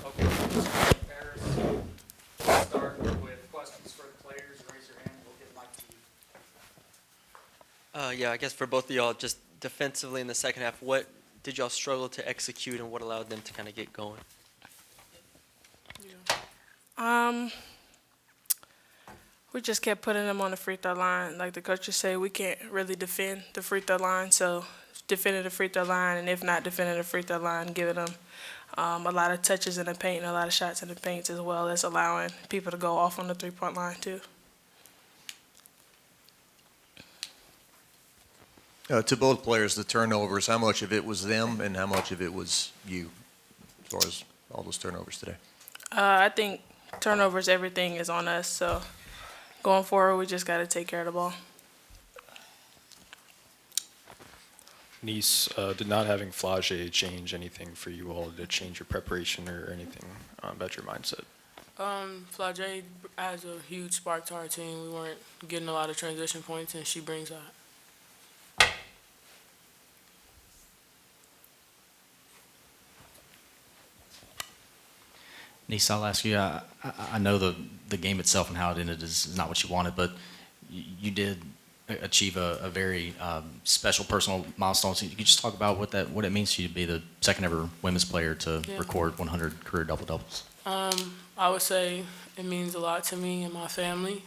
Okay, Paris, we'll start with questions for the players. Raise your hand, we'll get mic to you. Yeah, I guess for both of y'all, just defensively in the second half, what did y'all struggle to execute and what allowed them to kind of get going? We just kept putting them on the free throw line. Like the coaches say, we can't really defend the free throw line, so defending the free throw line, and if not defending the free throw line, giving them a lot of touches in the paint and a lot of shots in the paint, as well as allowing people to go off on the three-point line too. To both players, the turnovers, how much of it was them and how much of it was you, as far as all those turnovers today? I think turnovers, everything is on us, so going forward, we just got to take care of the ball. Aneesah, did not having Flage change anything for you all? Did it change your preparation or anything about your mindset? Flage adds a huge spark to our team. We weren't getting a lot of transition points, and she brings that. Aneesah, I'll ask you, I know the game itself and how it ended is not what you wanted, but you did achieve a very special personal milestone. So you could just talk about what it means to you to be the second ever women's player to record 100 career double-doubles. I would say it means a lot to me and my family.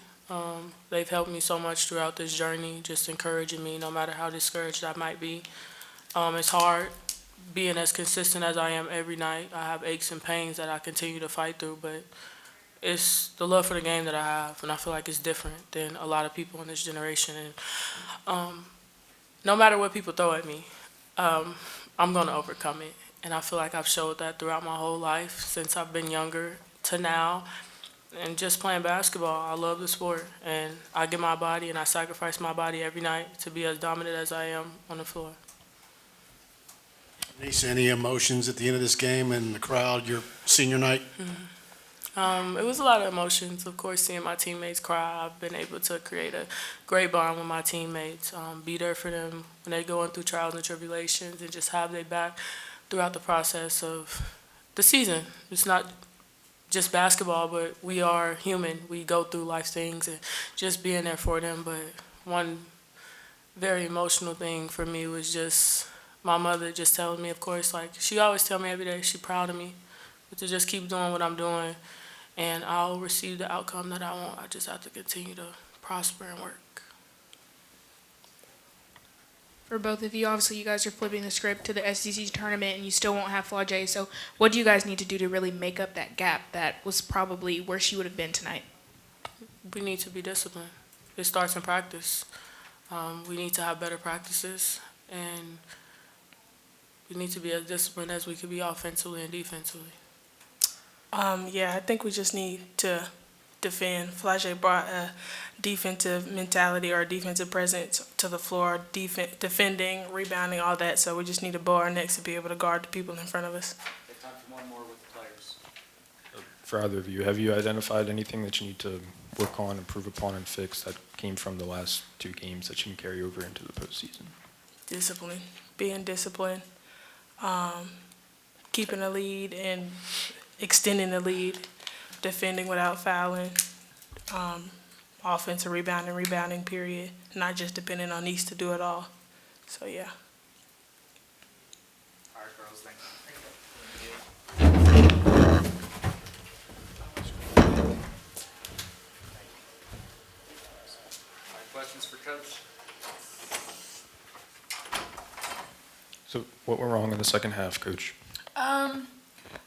They've helped me so much throughout this journey, just encouraging me no matter how discouraged I might be. It's hard being as consistent as I am every night. I have aches and pains that I continue to fight through, but it's the love for the game that I have, and I feel like it's different than a lot of people in this generation. And no matter what people throw at me, I'm going to overcome it. And I feel like I've showed that throughout my whole life, since I've been younger to now. And just playing basketball, I love the sport, and I give my body and I sacrifice my body every night to be as dominant as I am on the floor. Aneesah, any emotions at the end of this game and the crowd, your senior night? It was a lot of emotions. Of course, seeing my teammates cry, I've been able to create a great bond with my teammates, be there for them when they're going through trials and tribulations, and just have their back throughout the process of the season. It's not just basketball, but we are human. We go through life things, and just being there for them. But one very emotional thing for me was just my mother just telling me, of course, like she always tell me every day she's proud of me, but to just keep doing what I'm doing, and I'll receive the outcome that I want. I just have to continue to prosper and work. For both of you, obviously you guys are flipping the script to the SEC tournament and you still won't have Flage, so what do you guys need to do to really make up that gap that was probably where she would have been tonight? We need to be disciplined. It starts in practice. We need to have better practices, and we need to be as disciplined as we could be offensively and defensively. I think we just need to defend. Flage brought a defensive mentality or a defensive presence to the floor, defending, rebounding, all that. So we just need to bow our necks to be able to guard the people in front of us. Okay, time for one more with the players. For either of you, have you identified anything that you need to work on, improve upon, and fix that came from the last two games that you can carry over into the postseason? Discipline, being disciplined, keeping a lead and extending the lead, defending without fouling, offensive rebounding period, not just depending on East to do it all. So, yeah. All right, girls, thank you. All right, questions for Coach? So what went wrong in the second half, Coach?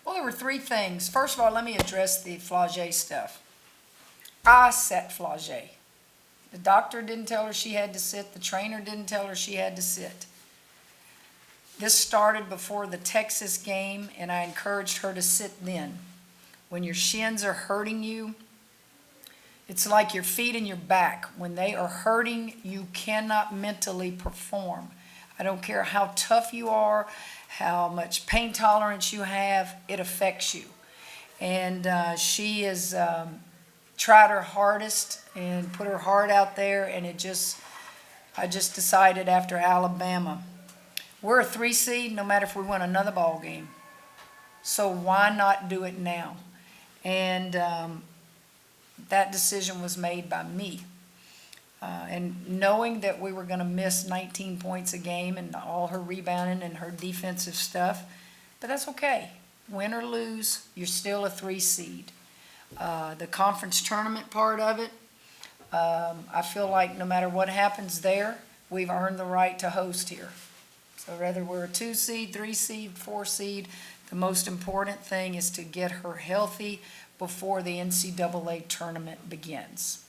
Well, there were three things. First of all, let me address the Flage stuff. I sat Flage. The doctor didn't tell her she had to sit. The trainer didn't tell her she had to sit. This started before the Texas game, and I encouraged her to sit then. When your shins are hurting you, it's like your feet and your back. When they are hurting, you cannot mentally perform. I don't care how tough you are, how much pain tolerance you have, it affects you. And she has tried her hardest and put her heart out there, and I just decided after Alabama, we're a 3 seed no matter if we win another ball game. So why not do it now? And that decision was made by me. And knowing that we were going to miss 19 points a game and all her rebounding and her defensive stuff, but that's okay. Win or lose, you're still a 3 seed. The conference tournament part of it, I feel like no matter what happens there, we've earned the right to host here. So whether we're a 2 seed, 3 seed, 4 seed, the most important thing is to get her healthy before the NCAA tournament begins.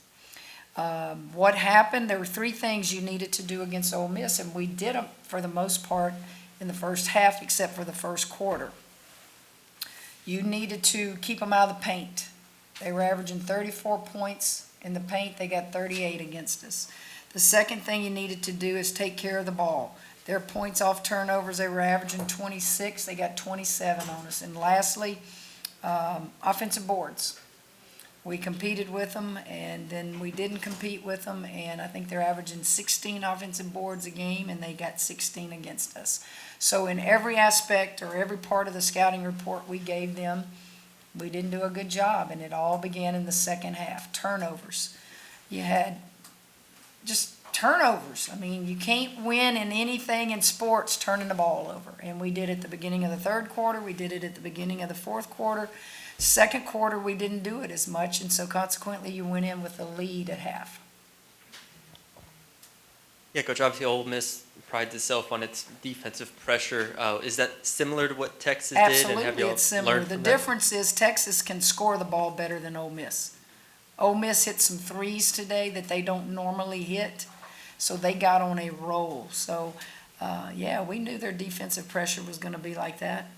What happened, there were 3 things you needed to do against Ole Miss, and we did them for the most part in the first half, except for the first quarter. You needed to keep them out of the paint. They were averaging 34 points in the paint. They got 38 against us. The second thing you needed to do is take care of the ball. Their points off turnovers, they were averaging 26. They got 27 on us. And lastly, offensive boards. We competed with them, and then we didn't compete with them, and I think they're averaging 16 offensive boards a game, and they got 16 against us. So in every aspect or every part of the scouting report we gave them, we didn't do a good job, and it all began in the second half. Turnovers. You had just turnovers. I mean, you can't win in anything in sports turning the ball over, and we did it at the beginning of the third quarter. We did it at the beginning of the fourth quarter. Second quarter, we didn't do it as much, and so consequently, you went in with a lead at half. Yeah, Coach, obviously Ole Miss prides itself on its defensive pressure. Is that similar to what Texas did? And have Absolutely, y'all it's similar. learned The from that? difference is Texas can score the ball better than Ole Miss. Ole Miss hit some threes today that they don't normally hit, so they got on a roll. So, yeah, we knew their defensive pressure was going to be like that.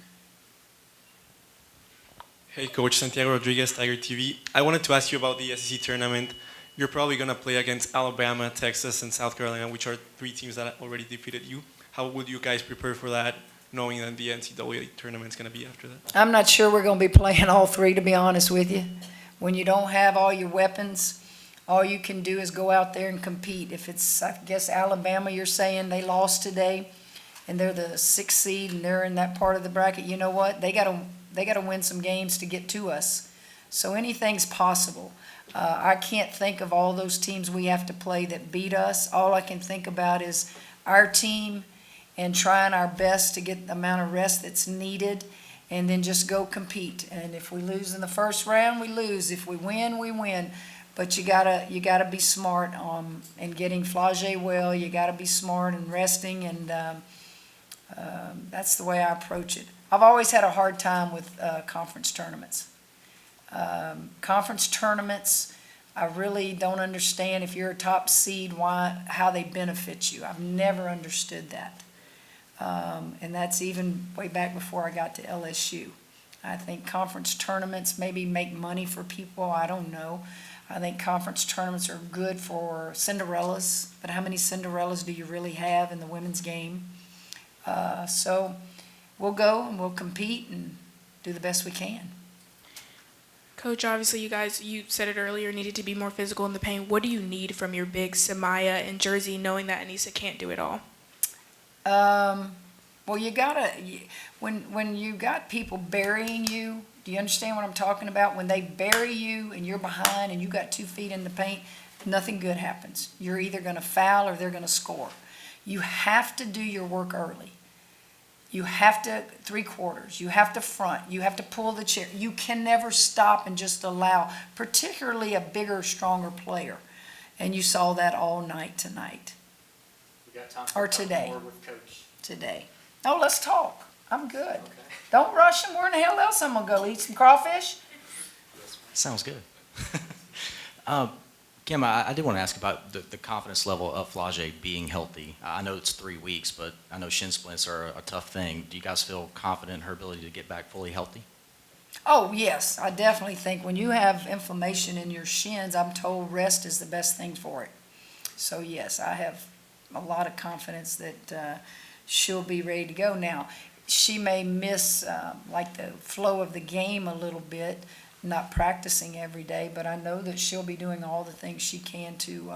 Hey, Coach Santiago Rodriguez, Tiger TV. I wanted to ask you about the SEC tournament. You're probably going to play against Alabama, Texas, and South Carolina, which are 3 teams that already defeated you. How would you guys prepare for that, knowing that the NCAA tournament is going to be after that? I'm not sure we're going to be playing all 3, to be honest with you. When you don't have all your weapons, all you can do is go out there and compete. If it's, I guess, Alabama, you're saying they lost today, and they're the 6th seed, and they're in that part of the bracket, you know what? They got to win some games to get to us. So anything's possible. I can't think of all those teams we have to play that beat us. All I can think about is our team and trying our best to get the amount of rest that's needed, and then just go compete. And if we lose in the first round, we lose. If we win, we win. But you gotta be smart in getting Flage well. You gotta be smart in resting, and that's the way I approach it. I've always had a hard time with conference tournaments. Conference tournaments, I really don't understand if you're a top seed, how they benefit you. I've never understood that. And that's even way back before I got to LSU. I think conference tournaments maybe make money for people, I don't know. I think conference tournaments are good for Cinderellas, but how many Cinderellas do you really have in the women's game? So we'll go and we'll compete and do the best we can. Coach, obviously you said it earlier, needed to be more physical in the paint. What do you need from your big Samaya and Jersey, knowing that Aneesah can't do it all? Well, you gotta, when you got people burying you, do you understand what I'm talking about? When they bury you and you're behind and you got 2 feet in the paint, nothing good happens. You're either gonna foul or they're gonna score. You have to do your work early. You have to 3/4. You have to front. You have to pull the chair. You can never stop and just allow, particularly a bigger, stronger player. And you saw that all night tonight. We got time Or a couple today. more with Coach. Today. No, let's talk. I'm good. Okay. Don't rush him. Where in the hell else I'm gonna go? Eat some crawfish? Sounds good. Kim, I did want to ask about the confidence level of Flage being healthy. I know it's 3 weeks, but I know shin splints are a tough thing. Do you guys feel confident in her ability to get back fully healthy? Oh, yes. I definitely think when you have inflammation in your shins, I'm told rest is the best thing for it. So, yes, I have a lot of confidence that she'll be ready to go. Now, she may miss like the flow of the game a little bit, not practicing every day, but I know that she'll be doing all the things she can to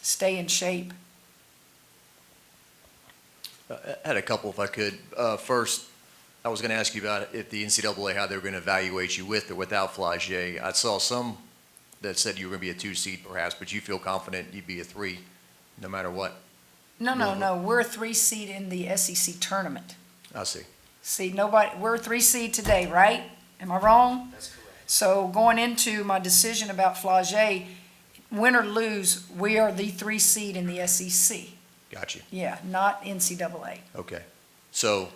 stay in shape. I had a couple if I could. First, I was going to ask you about if the NCAA, how they were going to evaluate you with or without Flagey. I saw some that said you were going to be a 2 seed perhaps, but you feel confident you'd be a 3 no matter what. No, we're a 3 seed in the SEC tournament. I see. See, we're a 3 seed today, right? Am I wrong? That's correct. So going into my decision about Flagey, win or lose, we are the 3 seed in the SEC. Got you. Yeah, not NCAA. Okay. So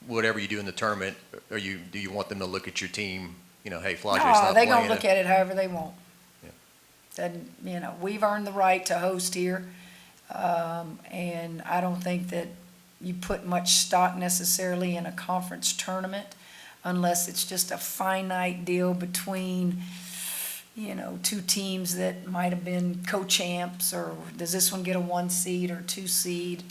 whatever you do in the tournament, do you want them to look at your team, hey, Flagey's not No, playing? they're gonna look at it however they want. Yeah. And, we've earned the right to host here. And I don't think that you put much stock necessarily in a conference tournament unless it's just a finite deal between, 2 teams that might have been co-champs, or does this one get a 1 seed or 2 seed?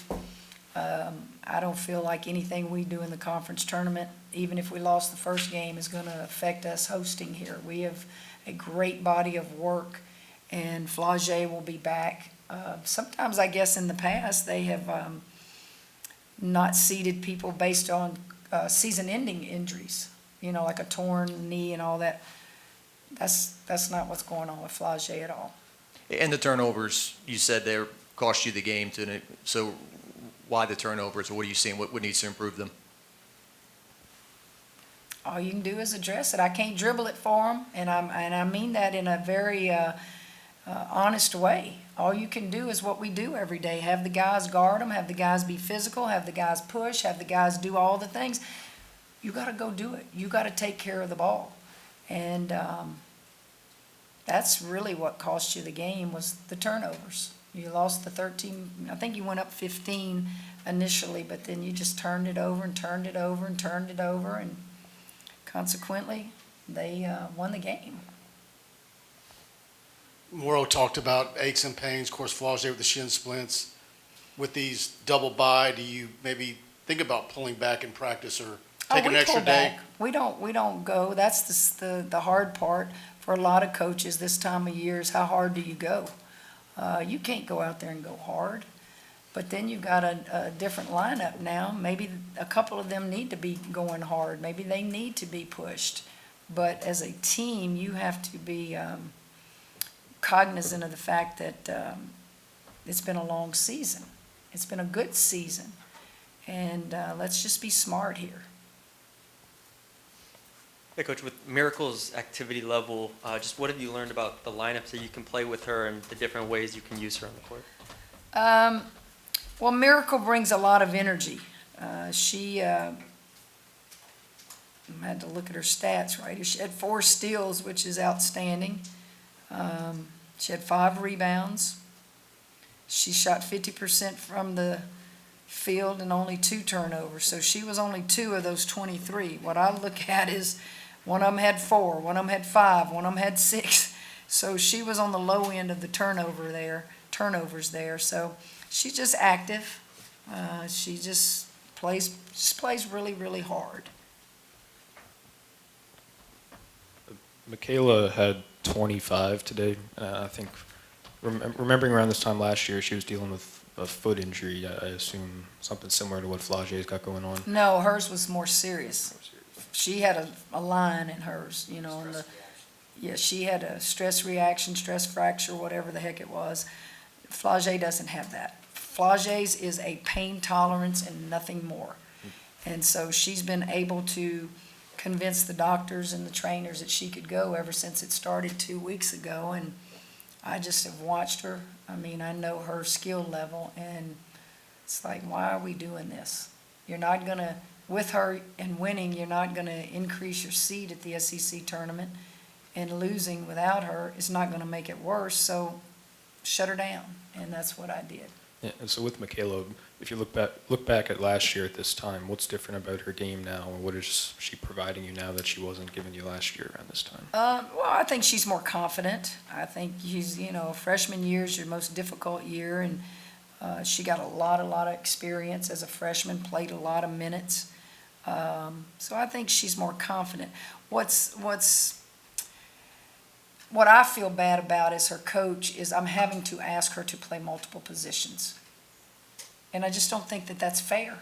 I don't feel like anything we do in the conference tournament, even if we lost the first game, is going to affect us hosting here. We have a great body of work, and Flagey will be back. Sometimes, I guess, in the past, they have not seeded people based on season-ending injuries, like a torn knee and all that. That's not what's going on with Flagey at all. And the turnovers, you said they cost you the game. So why the turnovers? What are you seeing? What needs to improve them? All you can do is address it. I can't dribble it for them, and I mean that in a very honest way. All you can do is what we do every day. Have the guys guard them, have the guys be physical, have the guys push, have the guys do all the things. You got to go do it. You got to take care of the ball. And that's really what cost you the game, was the turnovers. You lost the 13, I think you went up 15 initially, but then you just turned it over and turned it over and turned it over, and consequently, they won the game. Morrow talked about aches and pains, of course, Flagey with the shin splints. With these double bye, do you maybe think about pulling back in practice or take an extra day? We don't go. That's the hard part for a lot of coaches this time of year, is how hard do you go? You can't go out there and go hard. But then you've got a different lineup now. Maybe a couple of them need to be going hard. Maybe they need to be pushed. But as a team, you have to be cognizant of the fact that it's been a long season. It's been a good season. And let's just be smart here. Hey, Coach, with Miracle's activity level, just what have you learned about the lineups that you can play with her and the different ways you can use her on the court? Well, Miracle brings a lot of energy. She I had to look at her stats, right? She had 4 steals, which is outstanding. She had 5 rebounds. She shot 50% from the field and only 2 turnovers. So she was only 2 of those 23. What I look at is one of them had 4, one of them had 5, one of them had 6. So she was on the low end of the turnovers there. So she's just active. She just plays really, really hard. Mikaylah had 25 today. I think, remembering around this time last year, she was dealing with a foot injury. I assume something similar to what Flagey's got going on. No, hers was more serious. She had a line in hers, she had a stress reaction, stress fracture, whatever the heck it was. Flagey doesn't have that. Flagey's is a pain tolerance and nothing more. And so she's been able to convince the doctors and the trainers that she could go ever since it started 2 weeks ago. And I just have watched her. I mean, I know her skill level, and it's like, why are we doing this? You're not going to, with her and winning, you're not going to increase your seed at the SEC tournament, and losing without her is not going to make it worse. So shut her down, and that's what I did. Yeah, and so with Mikaylah, if you look back at last year at this time, what's different about her game now, and what is she providing you now that she wasn't giving you last year around this time? Well, I think she's more confident. I think freshman year is your most difficult year, and she got a lot of experience as a freshman, played a lot of minutes. So I think she's more confident. What I feel bad about as her coach is I'm having to ask her to play multiple positions. And I just don't think that that's fair.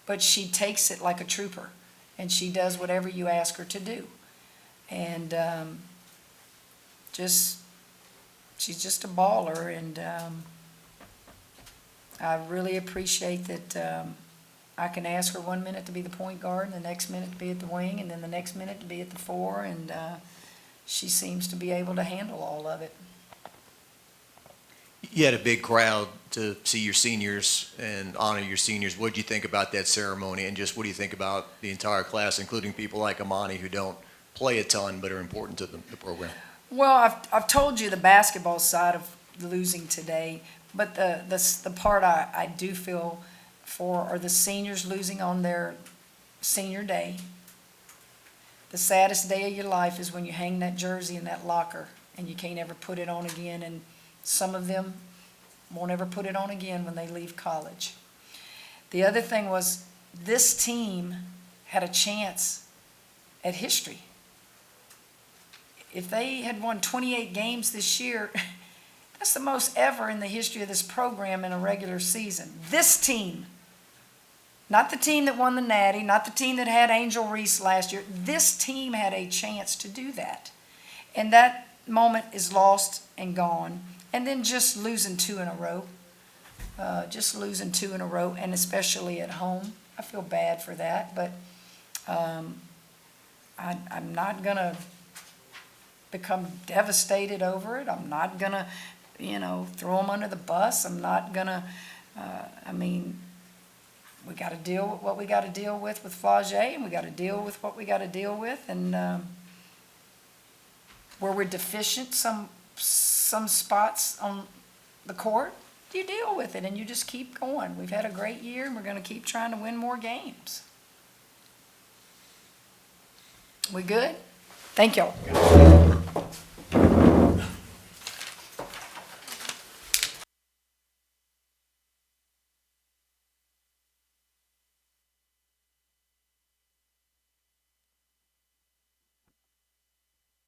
But she takes it like a trooper. and she does whatever you ask her to do. And she's just a baller, and I really appreciate that I can ask her 1 minute to be the point guard, and the next minute to be at the wing, and then the next minute to be at the 4, and she seems to be able to handle all of it. You had a big crowd to see your seniors and honor your seniors. What did you think about that ceremony, and just what do you think about the entire class, including people like Amani who don't play a ton but are important to the program? Well, I've told you the basketball side of losing today, but the part I do feel for are the seniors losing on their senior day. The saddest day of your life is when you hang that jersey in that locker and you can't ever put it on again, and some of them won't ever put it on again when they leave college. The other thing was this team had a chance at history. If they had won 28 games this year, that's the most ever in the history of this program in a regular season. This team, not the team that won the Natty, not the team that had Angel Reese last year. This team had a chance to do that. And that moment is lost and gone. And then just losing 2 in a row. And especially at home. I feel bad for that, but I'm not going to become devastated over it. I'm not going to, throw them under the bus. I'm not going to, we got to deal with what we got to deal with Flagey, and we got to deal with what we got to deal with. And where we're deficient, some spots on the court, you deal with it and you just keep going. We've had a great year, and we're going to keep trying to win more games. We good? Thank y'all.